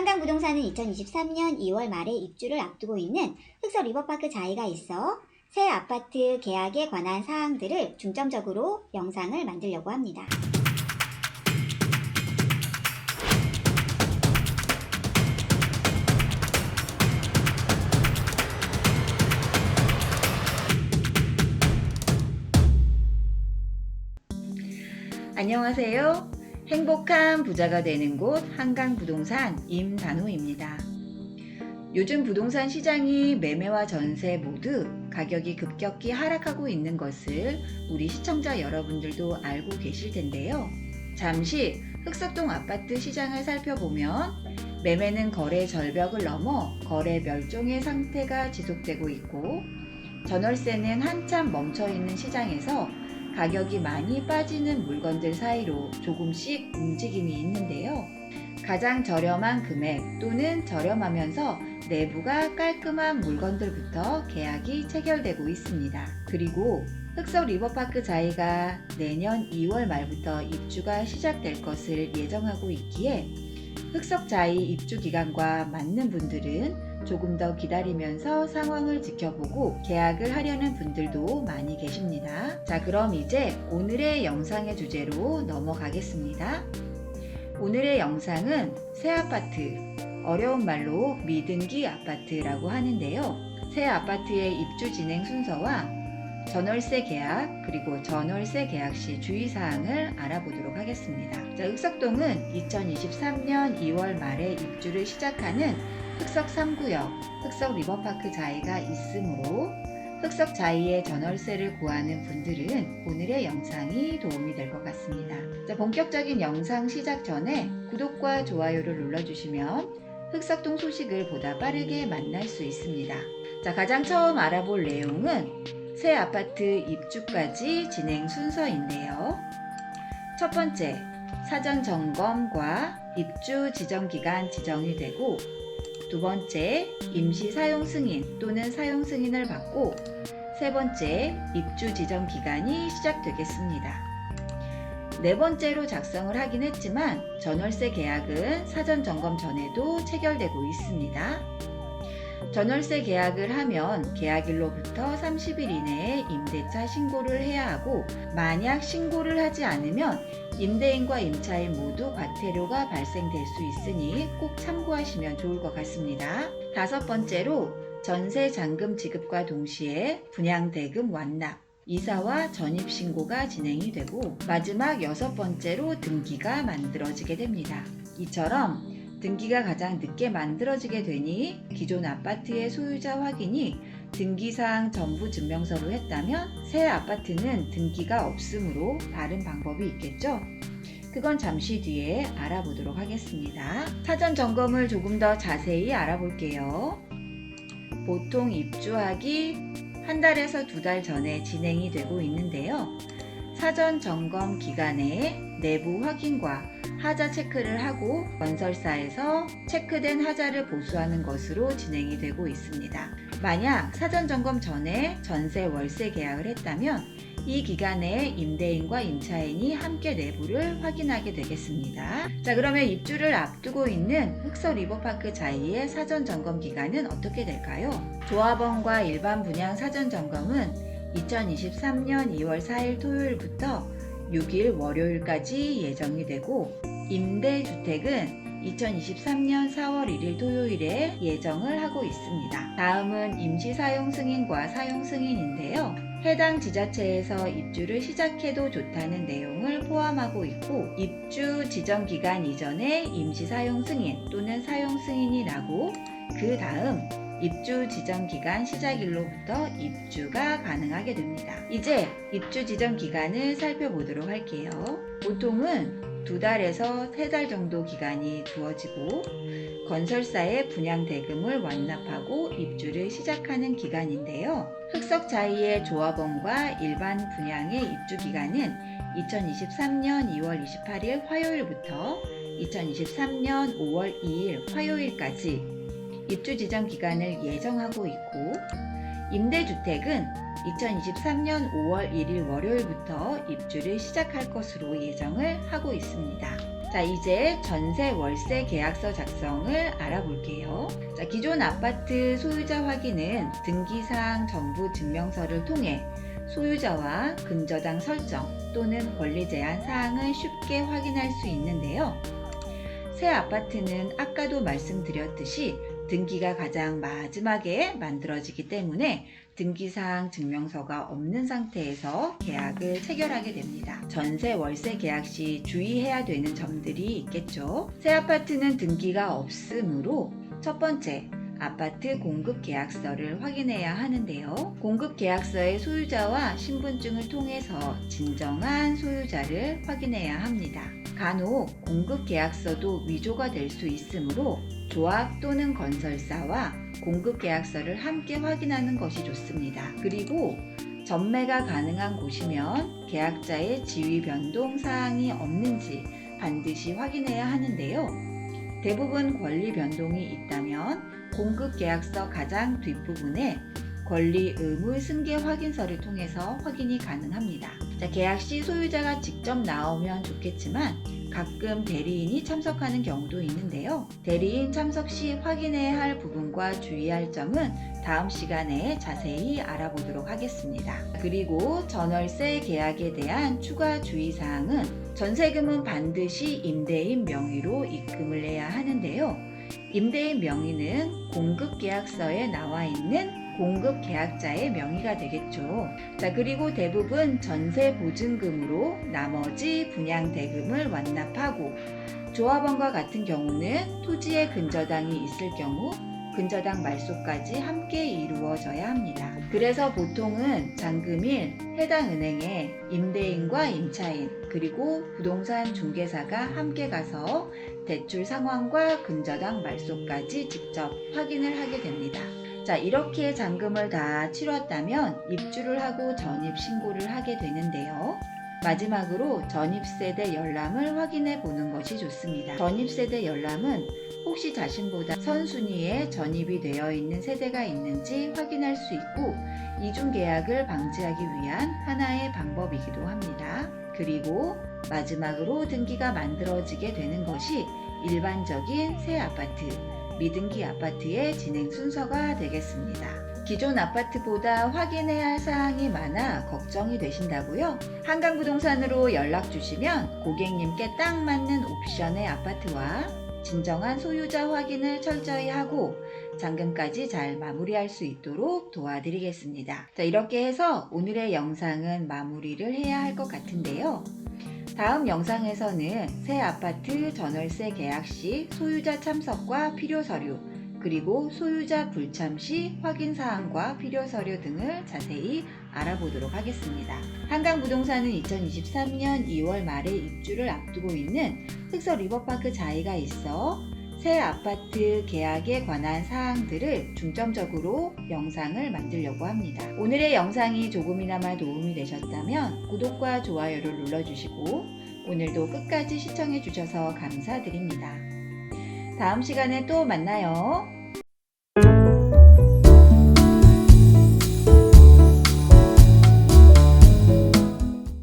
한강부동산은 2023년 2월 말에 입주를 앞두고 있는 흑석 리버파크 자이가 있어 새 아파트 계약에 관한 사항들을 중점적으로 영상을 만들려고 합니다. 안녕하세요. 행복한 부자가 되는 곳 한강부동산 임단호입니다. 요즘 부동산 시장이 매매와 전세 모두 가격이 급격히 하락하고 있는 것을 우리 시청자 여러분들도 알고 계실 텐데요. 잠시 흑석동 아파트 시장을 살펴보면 매매는 거래 절벽을 넘어 거래 멸종의 상태가 지속되고 있고, 전월세는 한참 멈춰있는 시장에서 가격이 많이 빠지는 물건들 사이로 조금씩 움직임이 있는데요. 가장 저렴한 금액 또는 저렴하면서 내부가 깔끔한 물건들부터 계약이 체결되고 있습니다. 그리고 흑석 리버파크 자이가 내년 2월 말부터 입주가 시작될 것을 예정하고 있기에 흑석 자이 입주 기간과 맞는 분들은 조금 더 기다리면서 상황을 지켜보고 계약을 하려는 분들도 많이 계십니다. 자, 그럼 이제 오늘의 영상의 주제로 넘어가겠습니다. 오늘의 영상은 새 아파트, 어려운 말로 미등기 아파트라고 하는데요. 새 아파트의 입주 진행 순서와 전월세 계약 그리고 전월세 계약 시 주의사항을 알아보도록 하겠습니다. 자, 흑석동은 2023년 2월 말에 입주를 시작하는 흑석 3구역, 흑석 리버파크 자이가 있으므로 흑석 자이의 전월세를 구하는 분들은 오늘의 영상이 도움이 될 것 같습니다. 자, 본격적인 영상 시작 전에 구독과 좋아요를 눌러주시면 흑석동 소식을 보다 빠르게 만날 수 있습니다. 자, 가장 처음 알아볼 내용은 새 아파트 입주까지 진행 순서인데요. 첫 번째, 사전 점검과 입주 지정 기간 지정이 되고, 두 번째, 임시 사용 승인 또는 사용 승인을 받고, 세 번째, 입주 지정 기간이 시작되겠습니다. 네 번째로 작성을 하긴 했지만 전월세 계약은 사전 점검 전에도 체결되고 있습니다. 전월세 계약을 하면 계약일로부터 30일 이내에 임대차 신고를 해야 하고, 만약 신고를 하지 않으면 임대인과 임차인 모두 과태료가 발생될 수 있으니 꼭 참고하시면 좋을 것 같습니다. 다섯 번째로 전세 잔금 지급과 동시에 분양대금 완납, 이사와 전입신고가 진행이 되고, 마지막 여섯 번째로 등기가 만들어지게 됩니다. 이처럼 등기가 가장 늦게 만들어지게 되니 기존 아파트의 소유자 확인이 등기사항 전부 증명서로 했다면 새 아파트는 등기가 없으므로 다른 방법이 있겠죠? 그건 잠시 뒤에 알아보도록 하겠습니다. 사전 점검을 조금 더 자세히 알아볼게요. 보통 입주하기 한 달에서 두 달 전에 진행이 되고 있는데요. 사전 점검 기간에 내부 확인과 하자 체크를 하고 건설사에서 체크된 하자를 보수하는 것으로 진행이 되고 있습니다. 만약 사전 점검 전에 전세 월세 계약을 했다면 이 기간에 임대인과 임차인이 함께 내부를 확인하게 되겠습니다. 자, 그러면 입주를 앞두고 있는 흑석 리버파크 자이의 사전 점검 기간은 어떻게 될까요? 조합원과 일반 분양 사전 점검은 2023년 2월 4일 토요일부터 6일 월요일까지 예정이 되고, 임대주택은 2023년 4월 1일 토요일에 예정을 하고 있습니다. 다음은 임시사용 승인과 사용 승인인데요. 해당 지자체에서 입주를 시작해도 좋다는 내용을 포함하고 있고, 입주 지정 기간 이전에 임시사용 승인 또는 사용 승인이 나고, 그 다음 입주 지정 기간 시작일로부터 입주가 가능하게 됩니다. 이제 입주 지정 기간을 살펴보도록 할게요. 보통은 2달에서 3달 정도 기간이 두어지고, 건설사의 분양 대금을 완납하고 입주를 시작하는 기간인데요. 흑석 자이의 조합원과 일반 분양의 입주 기간은 2023년 2월 28일 화요일부터 2023년 5월 2일 화요일까지 입주 지정 기간을 예정하고 있고, 임대주택은 2023년 5월 1일 월요일부터 입주를 시작할 것으로 예정을 하고 있습니다. 자, 이제 전세 월세 계약서 작성을 알아볼게요. 자, 기존 아파트 소유자 확인은 등기사항 전부 증명서를 통해 소유자와 근저당 설정 또는 권리 제한 사항을 쉽게 확인할 수 있는데요. 새 아파트는 아까도 말씀드렸듯이 등기가 가장 마지막에 만들어지기 때문에 등기사항 증명서가 없는 상태에서 계약을 체결하게 됩니다. 전세 월세 계약 시 주의해야 되는 점들이 있겠죠. 새 아파트는 등기가 없으므로 첫 번째, 아파트 공급 계약서를 확인해야 하는데요. 공급 계약서의 소유자와 신분증을 통해서 진정한 소유자를 확인해야 합니다. 간혹 공급 계약서도 위조가 될 수 있으므로 조합 또는 건설사와 공급 계약서를 함께 확인하는 것이 좋습니다. 그리고 전매가 가능한 곳이면 계약자의 지위 변동 사항이 없는지 반드시 확인해야 하는데요. 대부분 권리 변동이 있다면 공급 계약서 가장 뒷부분에 권리 의무 승계 확인서를 통해서 확인이 가능합니다. 자, 계약 시 소유자가 직접 나오면 좋겠지만 가끔 대리인이 참석하는 경우도 있는데요. 대리인 참석 시 확인해야 할 부분과 주의할 점은 다음 시간에 자세히 알아보도록 하겠습니다. 그리고 전월세 계약에 대한 추가 주의사항은 전세금은 반드시 임대인 명의로 입금을 해야 하는데요. 임대인 명의는 공급계약서에 나와 있는 공급계약자의 명의가 되겠죠. 자, 그리고 대부분 전세 보증금으로 나머지 분양대금을 완납하고 조합원과 같은 경우는 토지에 근저당이 있을 경우 근저당 말소까지 함께 이루어져야 합니다. 그래서 보통은 잔금일 해당 은행에 임대인과 임차인 그리고 부동산 중개사가 함께 가서 대출 상황과 근저당 말소까지 직접 확인을 하게 됩니다. 자, 이렇게 잔금을 다 치렀다면 입주를 하고 전입 신고를 하게 되는데요. 마지막으로 전입세대 열람을 확인해 보는 것이 좋습니다. 전입세대 열람은 혹시 자신보다 선순위에 전입이 되어 있는 세대가 있는지 확인할 수 있고 이중계약을 방지하기 위한 하나의 방법이기도 합니다. 그리고 마지막으로 등기가 만들어지게 되는 것이 일반적인 새 아파트, 미등기 아파트의 진행 순서가 되겠습니다. 기존 아파트보다 확인해야 할 사항이 많아 걱정이 되신다고요? 한강부동산으로 연락 주시면 고객님께 딱 맞는 옵션의 아파트와 진정한 소유자 확인을 철저히 하고 잔금까지 잘 마무리할 수 있도록 도와드리겠습니다. 자, 이렇게 해서 오늘의 영상은 마무리를 해야 할 것 같은데요. 다음 영상에서는 새 아파트 전월세 계약 시 소유자 참석과 필요 서류, 그리고 소유자 불참 시 확인 사항과 필요 서류 등을 자세히 알아보도록 하겠습니다. 한강부동산은 2023년 2월 말에 입주를 앞두고 있는 흑서 리버파크 자이가 있어 새 아파트 계약에 관한 사항들을 중점적으로 영상을 만들려고 합니다. 오늘의 영상이 조금이나마 도움이 되셨다면 구독과 좋아요를 눌러주시고 오늘도 끝까지 시청해 주셔서 감사드립니다. 다음 시간에 또 만나요.